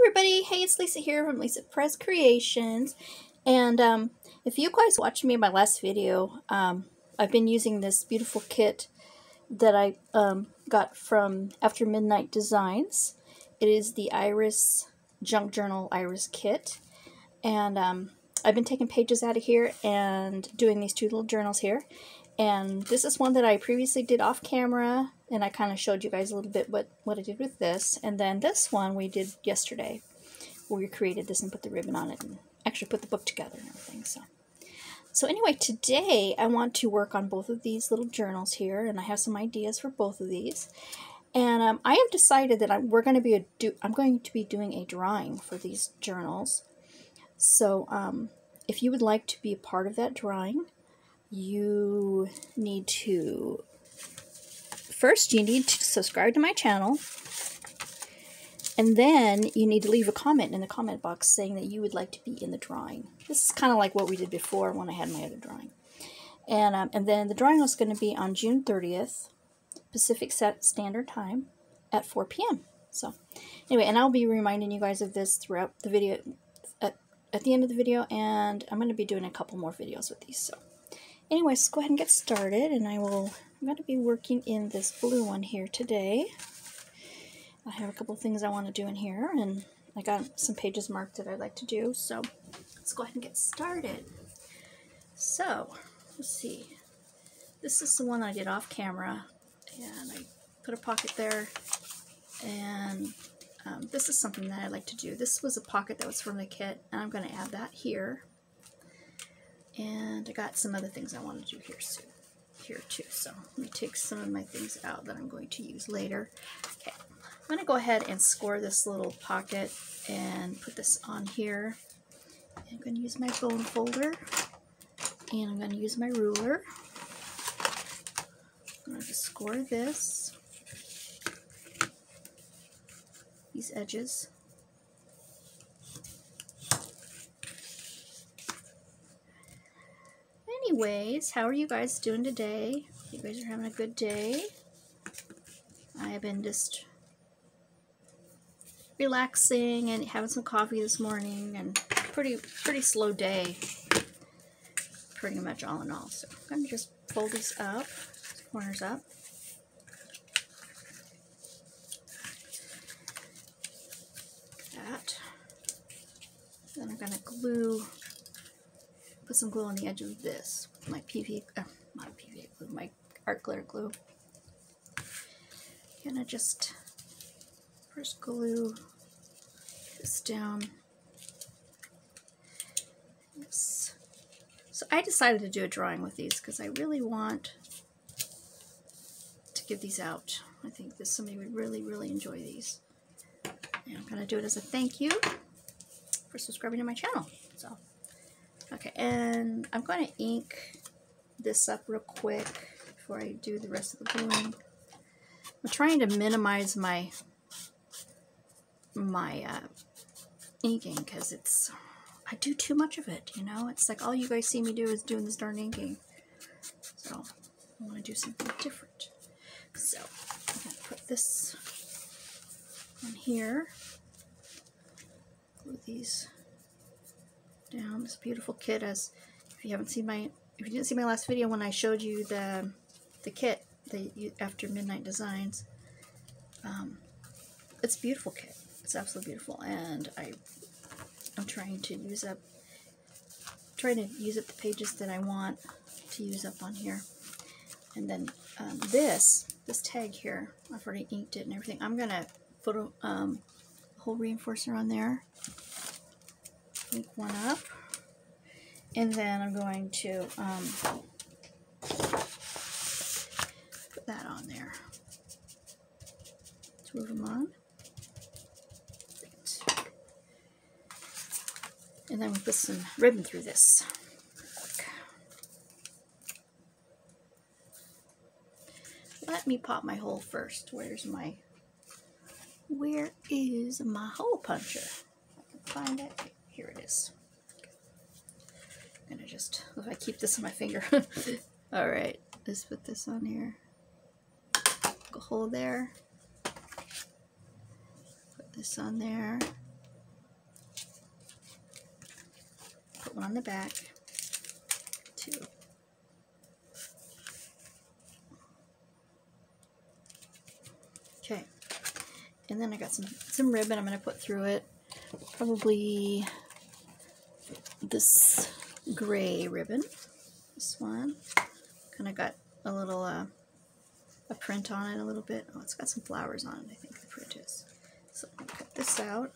everybody, hey, it's Lisa here from Lisa Press Creations, and if you guys watched me in my last video, I've been using this beautiful kit that I got from After Midnight Designs. It is the Iris Junk Journal Iris kit, and I've been taking pages out of here and doing these two little journals here. And this is one that I previously did off camera, and I kind of showed you guys a little bit what I did with this. And then this one we did yesterday, where we created this and put the ribbon on it and actually put the book together and everything. So anyway, today I want to work on both of these little journals here, and I have some ideas for both of these. And I have decided that I'm going to be doing a drawing for these journals. So if you would like to be a part of that drawing, you need to subscribe to my channel, and then you need to leave a comment in the comment box saying that you would like to be in the drawing. This is kind of like what we did before when I had my other drawing. And then the drawing was going to be on June 30th, Pacific Standard Time at 4 p.m. So anyway, and I'll be reminding you guys of this throughout the video, at the end of the video, and I'm going to be doing a couple more videos with these. So anyway, let's go ahead and get started, and I'm going to be working in this blue one here today. I have a couple things I want to do in here, and I got some pages marked that I'd like to do, so let's go ahead and get started. So, let's see. This is the one I did off camera, and I put a pocket there, and this is something that I like to do. This was a pocket that was from the kit, and I'm going to add that here. And I got some other things I want to do here too. So let me take some of my things out that I'm going to use later. Okay, I'm going to go ahead and score this little pocket and put this on here. I'm going to use my bone folder, and I'm going to use my ruler. I'm going to just score these edges. Anyways, how are you guys doing today? You guys are having a good day? I have been just relaxing and having some coffee this morning, and pretty slow day, pretty much all in all. So I'm gonna just fold these up, corners up. That. Then I'm gonna put some glue on the edge of this. My not PVA glue, my art glitter glue. Gonna just first glue this down. Yes. So I decided to do a drawing with these because I really want to give these out. I think somebody would really enjoy these. And I'm gonna do it as a thank you for subscribing to my channel. So. Okay, and I'm going to ink this up real quick before I do the rest of the gluing. I'm trying to minimize my inking because I do too much of it, you know? It's like all you guys see me do is doing this darn inking. So I want to do something different. So I'm going to put this on here. Glue these down. This beautiful kit, as if you didn't see my last video when I showed you the kit, the After Midnight Designs, it's a beautiful kit. It's absolutely beautiful, and I'm trying to use up the pages that I want to use up on here. And then this tag here, I've already inked it and everything. I'm gonna put a whole reinforcer on there. Ink one up, and then I'm going to put that on there. Let's move them on. Great. And then we'll put some ribbon through this. Let me pop my hole first. Where is my hole puncher? I can find it. Here it is. I'm gonna just, if I keep this on my finger. Alright, let's put this on here. Go hole there. Put this on there. one on the back, 2. Okay, and then I got some ribbon I'm going to put through it. Probably this gray ribbon. This one. Kind of got a little a print on it a little bit. Oh, it's got some flowers on it, I think the print is. So I'm going to cut this out.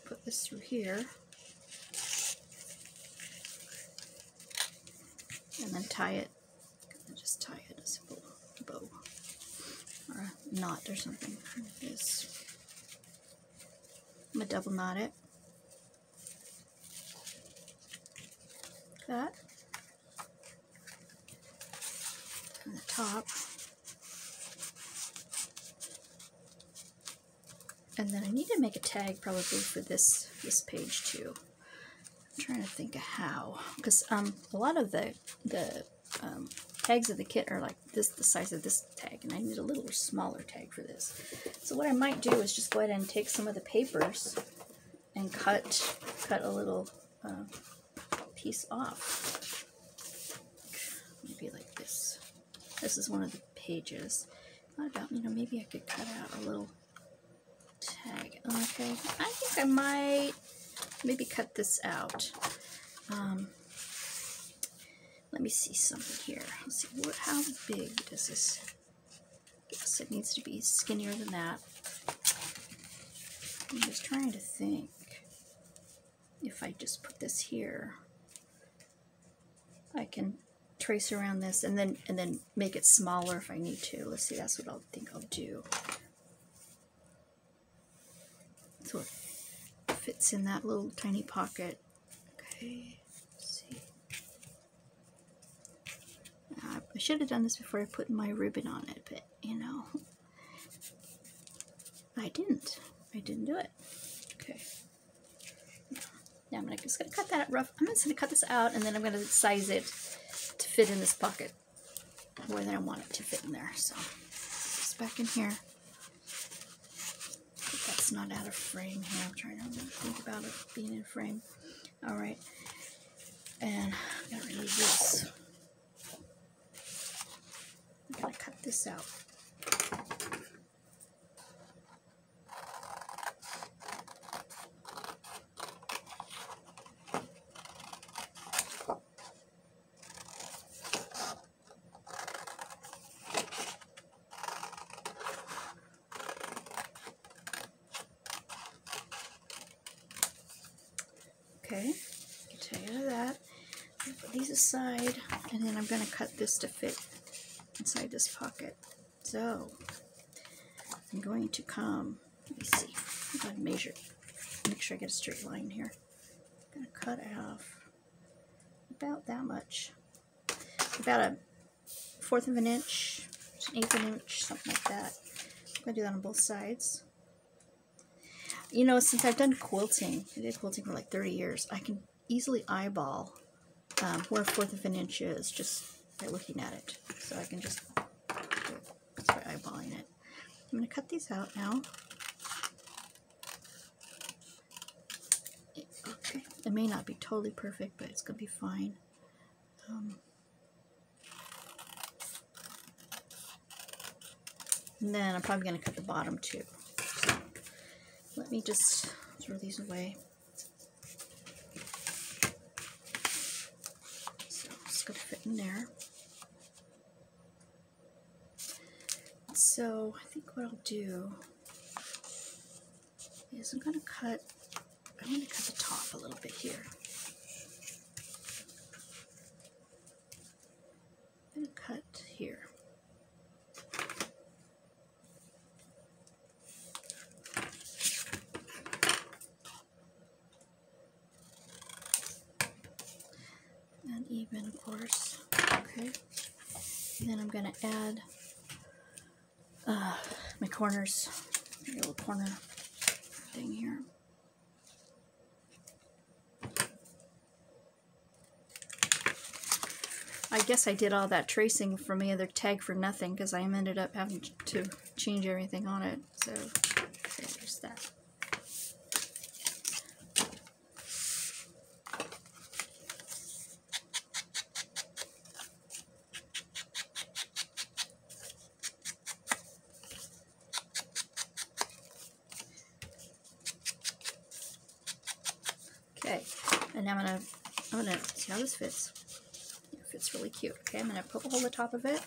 Put this through here. And then tie it. Just tie it as a bow. Or a knot or something like this. I'm going to double knot it. That. And the top. And then I need to make a tag probably for this page too. I'm trying to think of how, because a lot of the tags of the kit are like the size of this tag, and I need a little smaller tag for this. So what I might do is just go ahead and take some of the papers and cut a little piece off. Maybe like this. This is one of the pages. I thought, you know, maybe I could cut out a little tag. Okay, I think I might maybe cut this out. Let me see something here. Let's see, how big does this? Yes, it needs to be skinnier than that. I'm just trying to think if I just put this here, I can trace around this and then make it smaller if I need to. Let's see, that's what I think I'll do. So it fits in that little tiny pocket. Okay, let's see. I should have done this before I put my ribbon on it, but you know, I didn't do it. Okay. Now I'm just gonna cut that rough. I'm just gonna cut this out, and then I'm gonna size it to fit in this pocket more than I want it to fit in there. So it's back in here. But that's not out of frame here. I'm trying to think about it being in frame. All right, and I'm gonna remove this. I'm gonna cut this out. Okay, get out of that. Put these aside, and then I'm going to cut this to fit inside this pocket. So I'm going to come. Let me see. I'm going to measure. Make sure I get a straight line here. I'm going to cut off about that much, about 1/4 of an inch, 1/8 of an inch, something like that. I'm going to do that on both sides. You know, since I've done quilting, I did quilting for like 30 years, I can easily eyeball where 1/4 of an inch is just by looking at it. So I can just do it just by eyeballing it. I'm going to cut these out now. Okay, it may not be totally perfect, but it's going to be fine. And then I'm probably going to cut the bottom too. So let me just throw these away. So it's going to fit in there. So I think what I'll do is I'm going to cut the top a little bit here. I'm going to cut here. And even, of course. Okay. And then I'm going to add my corners, my little corner thing here. I guess I did all that tracing from the other tag for nothing because I ended up having to change everything on it. So there's that. Okay, and now I'm gonna see how this fits. It fits really cute. Okay, I'm gonna poke a hole in the top of it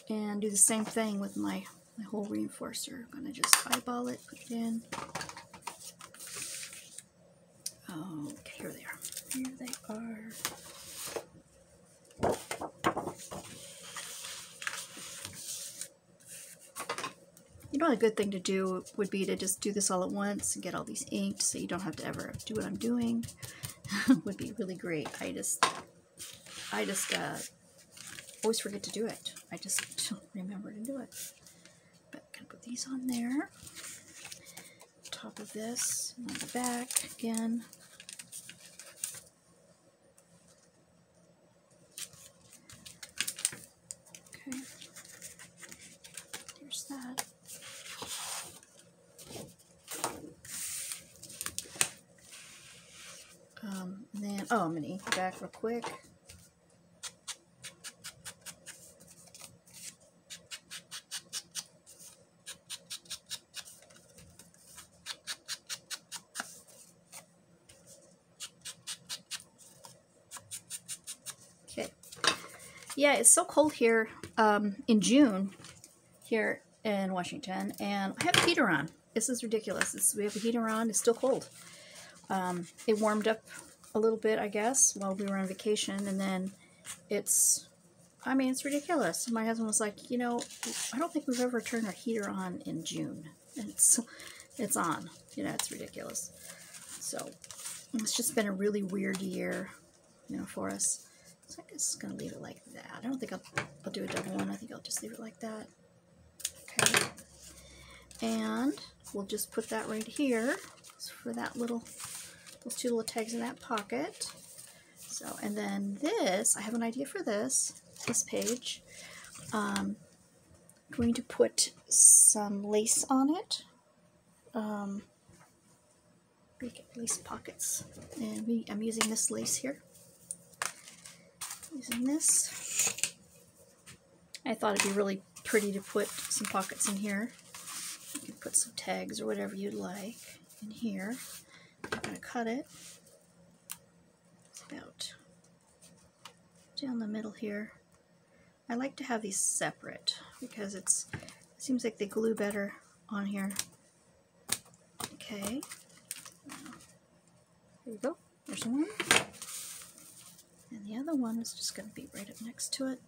and do the same thing with my whole reinforcer. I'm gonna just eyeball it, put it in. Okay, here they are. Here they are. You know, a good thing to do would be to just do this all at once and get all these inked so you don't have to ever do what I'm doing. Would be really great. I just always forget to do it. I just don't remember to do it. But I'm gonna put these on there. Top of this, on the back again. Okay. There's that. And then, oh, I'm gonna ink the back real quick. Okay. Yeah, it's so cold here in June here in Washington, and I have a heater on. This is ridiculous. We have a heater on. It's still cold. It warmed up a little bit, I guess, while we were on vacation, and then it's ridiculous. My husband was like, you know, I don't think we've ever turned our heater on in June. And it's on. You know, it's ridiculous. So it's just been a really weird year, you know, for us. So I guess I'm going to leave it like that. I don't think I'll do a double one. I think I'll just leave it like that. Okay. And we'll just put that right here for that little, those two little tags in that pocket. So, and then this, I have an idea for this page. I'm going to put some lace on it. Lace pockets. And I'm using this lace here. Using this. I thought it'd be really pretty to put some pockets in here. You can put some tags or whatever you'd like in here. I'm going to cut it. It's about down the middle here. I like to have these separate because it seems like they glue better on here. Okay. Here we go. There's one. And the other one is just going to be right up next to it.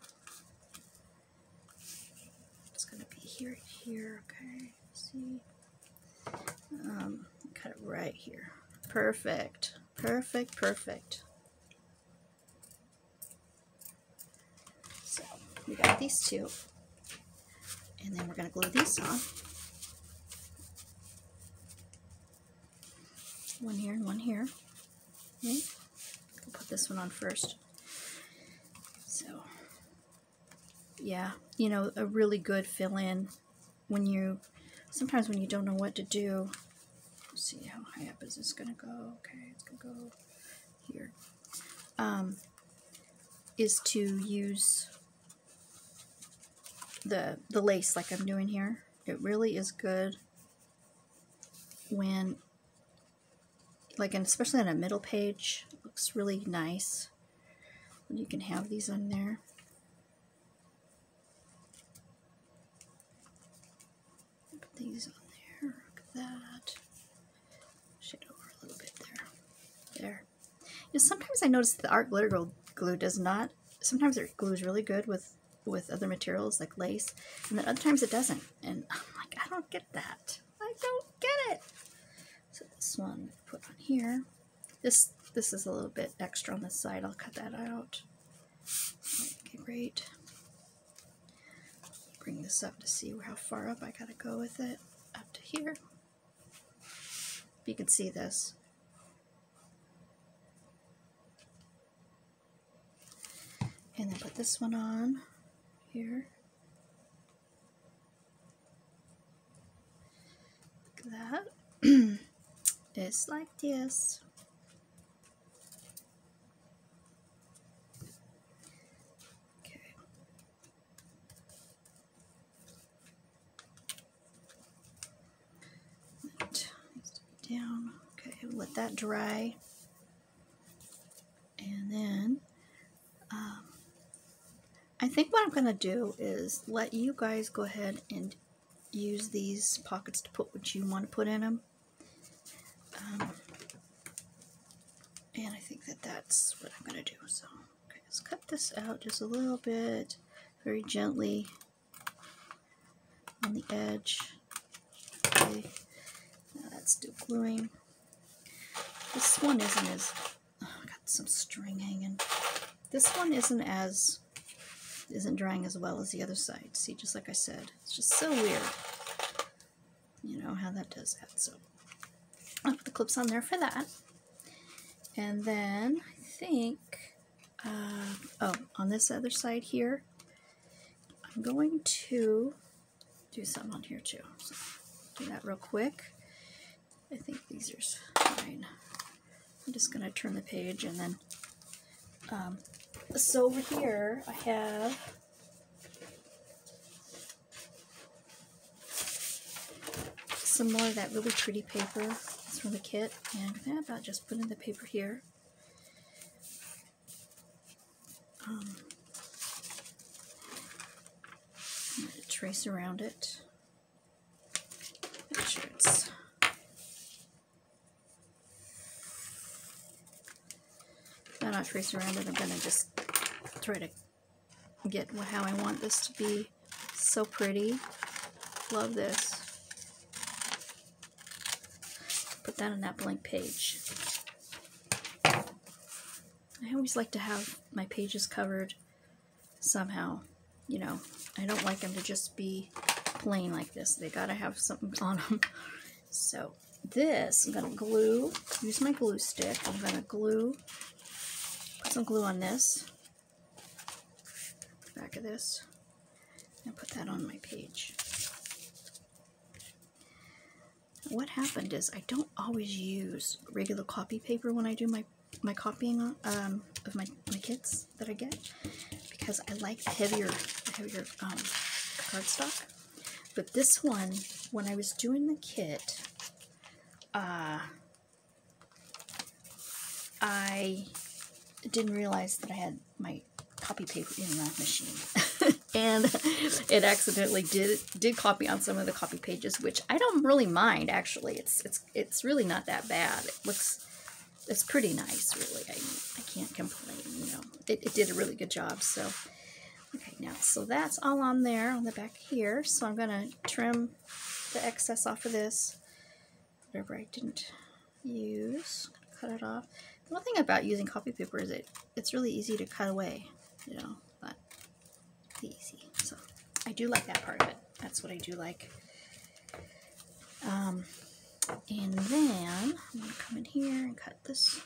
It's going to be here, okay. See? Cut it right here. Perfect. Perfect, perfect. So, we got these two. And then we're going to glue these on. One here and one here. Okay. I'll put this one on first. So, yeah, you know, a really good fill-in sometimes when you don't know what to do. Let's see, how high up is this going to go? Okay, it's going to go here. Is to use the lace like I'm doing here. It really is good when, like, especially on a middle page, it looks really nice when you can have these on there. Put these on there. Look at that. Shade over a little bit there. There. You know, sometimes I notice that the art glitter glue does not. Sometimes it glues really good with other materials like lace, and then other times it doesn't. And I'm like, I don't get that. I don't get it. So this one put on here. This is a little bit extra on this side. I'll cut that out. Okay, great. Bring this up to see how far up I gotta go with it. Up to here. You can see this. And then put this one on here. Look at that. It's like this. Okay. That needs to be down. Okay, let that dry. think what I'm going to do is let you guys go ahead and use these pockets to put what you want to put in them. And I think that that's what I'm going to do. So, okay, let's cut this out just a little bit, very gently on the edge. Okay, now that's still gluing. This one isn't as, oh, I got some string hanging. This one isn't drying as well as the other side. See, just like I said, it's just so weird. You know how that does that. So I'll put the clips on there for that. And then I think, oh, on this other side here, I'm going to do something on here too. So do that real quick. I think these are fine. I'm just going to turn the page and then, so over here I have some more of that really pretty paper. It's from the kit, and I'm thinking about just putting the paper here. I'm going to trace around it. Make sure it's I'm not trace around it. I'm going to just try to get how I want this to be. So pretty. Love this. Put that on that blank page. I always like to have my pages covered somehow. You know, I don't like them to just be plain like this. They gotta have something on them. So this, I'm gonna glue, use my glue stick. I'm gonna glue, put some glue on this, back of this, and put that on my page. What happened is I don't always use regular copy paper when I do my copying of my kits that I get, because I like the heavier cardstock. But this one, when I was doing the kit, I didn't realize that I had my copy paper in that machine. And it accidentally did copy on some of the copy pages, which I don't really mind, actually. It's really not that bad. It's pretty nice, really. I can't complain, you know. It did a really good job. So okay, now so that's all on there on the back here. So I'm gonna trim the excess off of this, whatever I didn't use. Cut it off. The one thing about using copy paper is it's really easy to cut away, you know. But easy. So I do like that part of it. That's what I do like. And then I'm going to come in here and cut this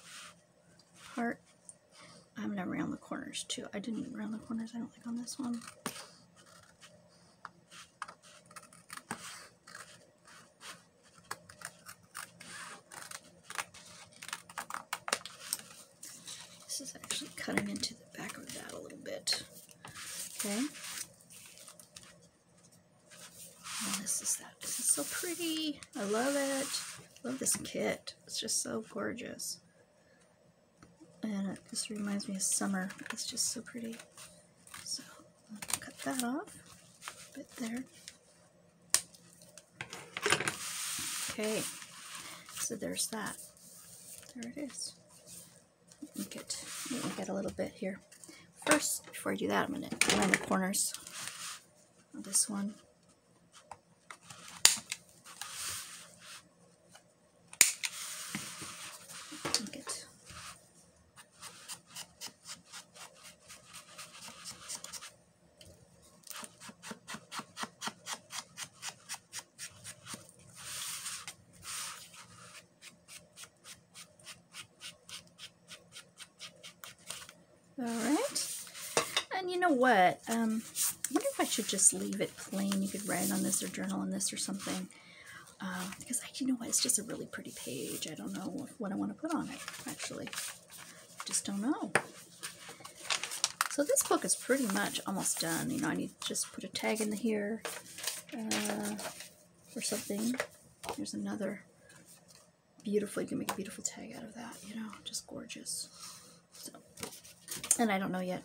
part. I'm going to round the corners too. I didn't round the corners, I don't think, on this one. This is actually cutting into the back of that a little bit. Okay. And this is that. This is so pretty. I love it. Love this kit. It's just so gorgeous. And it just reminds me of summer. It's just so pretty. So I'll cut that off a bit there. Okay. So there's that. There it is. Let me get a little bit here. First, before I do that, I'm going to line the corners of this one. Alright, and you know what, I wonder if I should just leave it plain. You could write on this or journal on this or something, because you know what, it's just a really pretty page. I don't know what I want to put on it, actually. I just don't know. So this book is pretty much almost done. You know, I need to just put a tag in here or something. There's another beautiful, you can make a beautiful tag out of that, you know, just gorgeous. So, and I don't know yet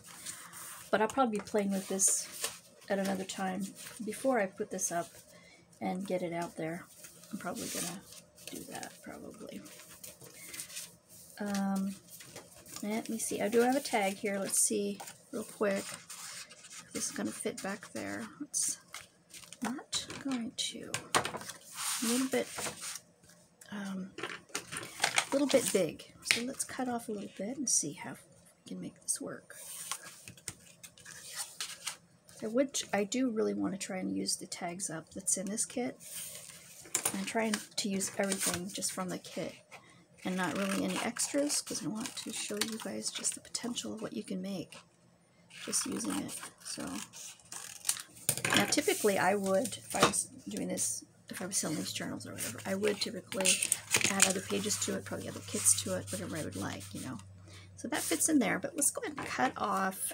but I'll probably be playing with this at another time before I put this up and get it out there. I'm probably gonna do that, probably. Let me see. I do have a tag here. Let's see real quick. This is gonna fit back there. It's not going to. A little bit big. So let's cut off a little bit and see how we can make this work. I do really want to try and use the tags up that's in this kit. I'm trying to use everything just from the kit and not really any extras, because I want to show you guys just the potential of what you can make just using it. So now typically I would, if I was doing this, if I was selling these journals or whatever, I would typically add other pages to it, probably other kits to it, whatever I would like, you know. So that fits in there, but let's go ahead and cut off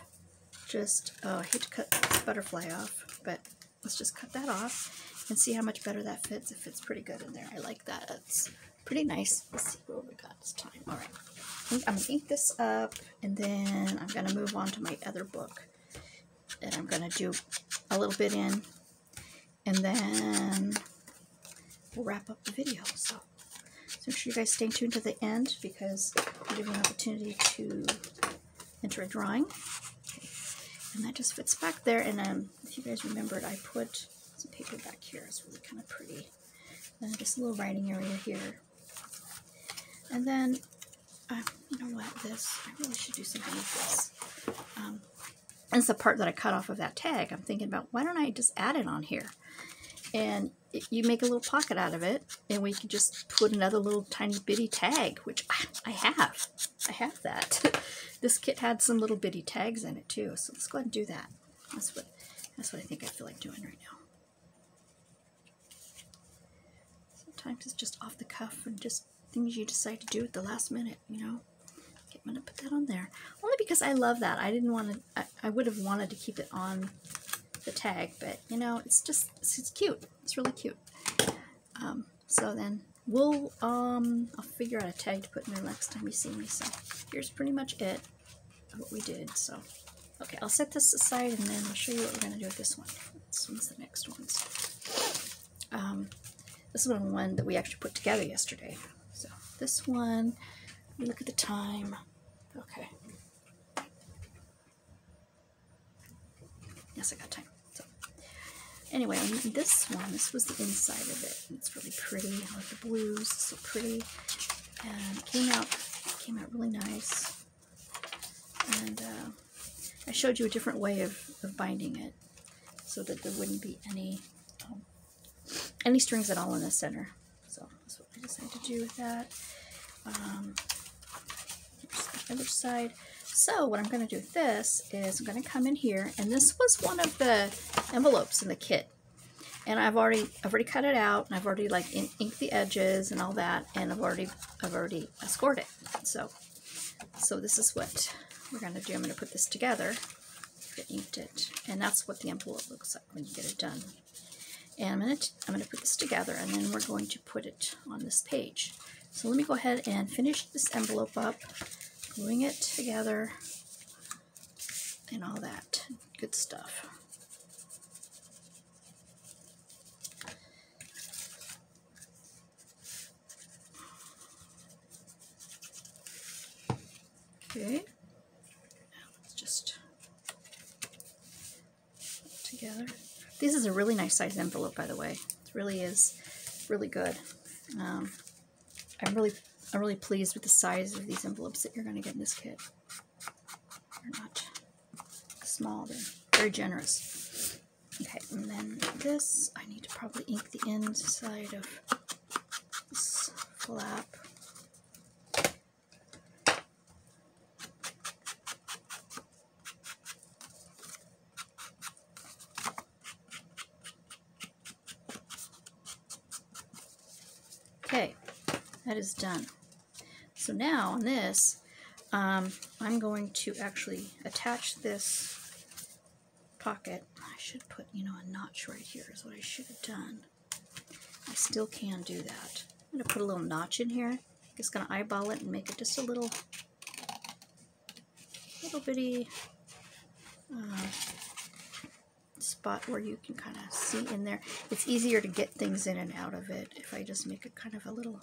just, oh, I hate to cut this butterfly off, but let's just cut that off and see how much better that fits. It fits pretty good in there. I like that. It's pretty nice. Let's see what we got this time. All right. I'm going to ink this up, and then I'm going to move on to my other book. And I'm going to do a little bit in, and then we'll wrap up the video. So make sure you guys stay tuned to the end, because I'll give you an opportunity to enter a drawing. And that just fits back there. And if you guys remembered, I put some paper back here. It's really kind of pretty. And just a little writing area here. And then, you know what, I really should do something with this. And it's the part that I cut off of that tag. I'm thinking about, why don't I just add it on here? And you make a little pocket out of it, and we can just put another little tiny bitty tag, which I have. I have that. This kit had some little bitty tags in it too, so let's go ahead and do that. That's what I think I feel like doing right now. Sometimes it's just off the cuff and just things you decide to do at the last minute, you know. Okay, I'm gonna put that on there only because I love that. I didn't want to. I would have wanted to keep it on the tag, but you know, it's cute. It's really cute. So then we'll I'll figure out a tag to put in there next time you see me. So here's pretty much it of what we did. So okay, I'll set this aside, and then I'll show you what we're gonna do with this one. This one's the next one. This is one that we actually put together yesterday. So this one, let me look at the time. Okay. Yes, I got time. So anyway, this was the inside of it. It's really pretty. I like the blues. It's so pretty. And it came out really nice. And I showed you a different way of binding it so that there wouldn't be any strings at all in the center. So that's what I decided to do with that. Here's the other side. So what I'm going to do with this is I'm going to come in here, and this was one of the envelopes in the kit, and I've already cut it out, and I've already like inked the edges and all that, and I've already scored it. So this is what we're going to do. I'm going to put this together. I inked it, and that's what the envelope looks like when you get it done. And I'm going to put this together, and then we're going to put it on this page. So let me go ahead and finish this envelope up, gluing it together, and all that good stuff. Okay, now let's just put it together. This is a really nice size envelope, by the way. It really is really good. I'm really pleased with the size of these envelopes that you're going to get in this kit. They're not small, they're very generous. Okay, and then this, I need to probably ink the inside of this flap. Okay, that is done. So now on this, I'm going to actually attach this pocket. I should put, you know, a notch right here is what I should have done. I still can do that. I'm going to put a little notch in here. Just going to eyeball it and make it just a little bitty spot where you can kind of see in there. It's easier to get things in and out of it if I just make it kind of a little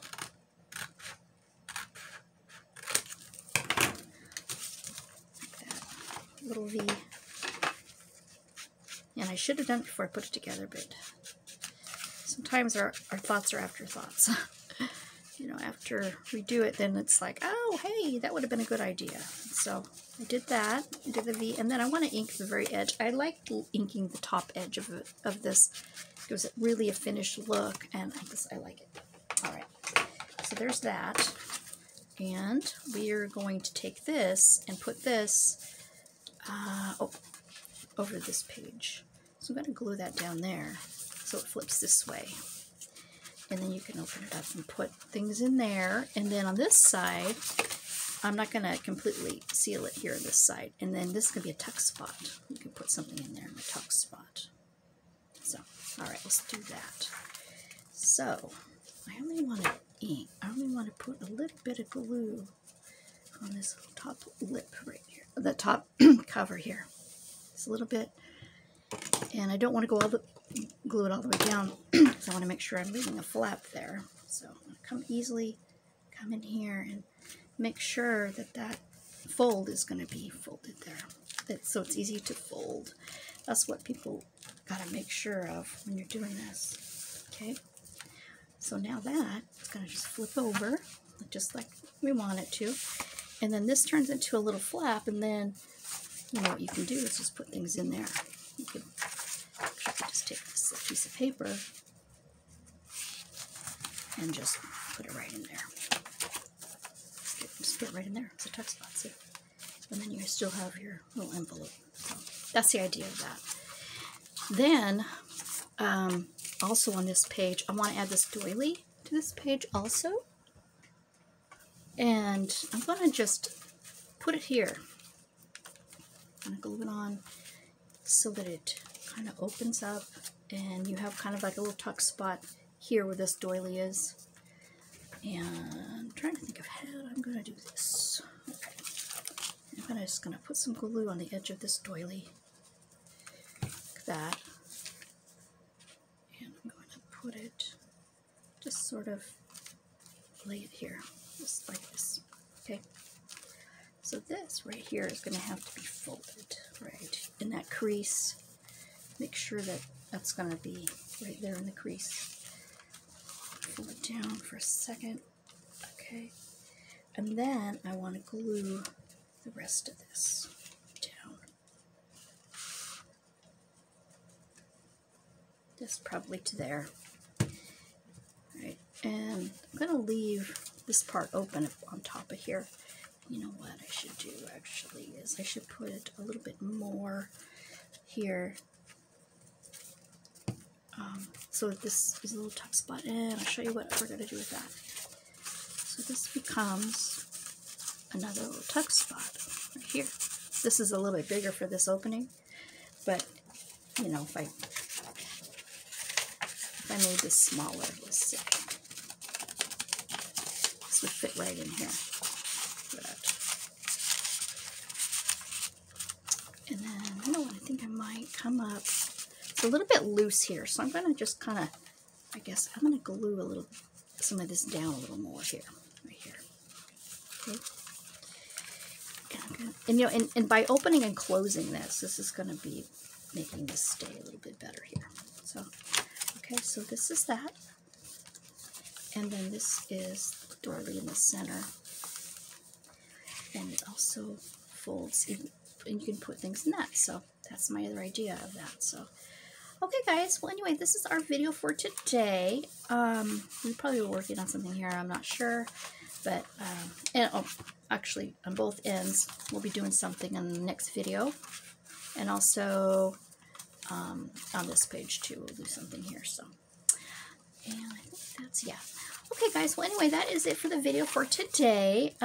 little V. And I should have done it before I put it together, but sometimes our thoughts are afterthoughts. You know, after we do it, then it's like, oh, hey, that would have been a good idea. So I did that. I did the V, and then I want to ink the very edge. I like inking the top edge of this. It gives it really a finished look, and I like it. All right, so there's that. And we are going to take this and put this over this page. So I'm going to glue that down there so it flips this way. And then you can open it up and put things in there. And then on this side, I'm not going to completely seal it here on this side. And then this is going to be a tuck spot. You can put something in there in the tuck spot. So, all right, let's do that. So, I only want to ink. I only want to put a little bit of glue on this top lip right here. The top cover here. Just a little bit. And I don't want to go glue it all the way down because I want to make sure I'm leaving a flap there. So I'm going to come in here and make sure that that fold is going to be folded there. So it's easy to fold. That's what people got to make sure of when you're doing this. Okay. So now that it's going to just flip over just like we want it to. And then this turns into a little flap, and then you know what you can do is just put things in there. You could just take this piece of paper and just put it right in there. Just put it right in there. It's a tuck spot, see? And then you still have your little envelope. So that's the idea of that. Then, also on this page, I want to add this doily to this page also. And I'm going to just put it here. I'm going to glue it on so that it kind of opens up and you have kind of like a little tuck spot here where this doily is. And I'm trying to think of how I'm going to do this. Okay. I'm just going to put some glue on the edge of this doily. Like that. And I'm going to put it, just sort of lay it here, just like this. Okay. So this right here is going to have to be folded right in that crease. Make sure that that's going to be right there in the crease. Pull it down for a second. Okay. And then I want to glue the rest of this down. Just probably to there. Right. And I'm going to leave this part open on top of here. You know what I should do actually is I should put a little bit more here so that this is a little tuck spot, and I'll show you what we're going to do with that. So this becomes another little tuck spot right here. This is a little bit bigger for this opening, but you know, if I made this smaller, let's see, this would fit right in here. And then, you know what, I think I might come up, it's a little bit loose here, so I'm going to just kind of, I guess, I'm going to glue a little, some of this down a little more here, right here. Okay. And you know, and by opening and closing this is going to be making this stay a little bit better here. So, okay, so this is that. And then this is the doily in the center. And it also folds in, and you can put things in that. So that's my other idea of that. So, okay guys, well anyway, this is our video for today. We probably were working on something here, I'm not sure. But, and oh, actually on both ends, we'll be doing something in the next video. And also on this page too, we'll do something here. So, and I think that's, yeah. Okay guys, well anyway, that is it for the video for today.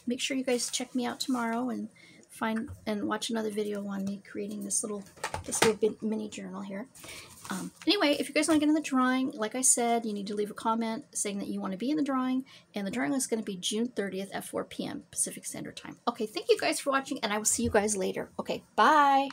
Make sure you guys check me out tomorrow and find and watch another video on me creating this little mini journal here. Anyway, if you guys want to get in the drawing, like I said, you need to leave a comment saying that you want to be in the drawing, and the drawing is going to be June 30th at 4 p.m. Pacific Standard Time. Okay, thank you guys for watching, and I will see you guys later. Okay, bye.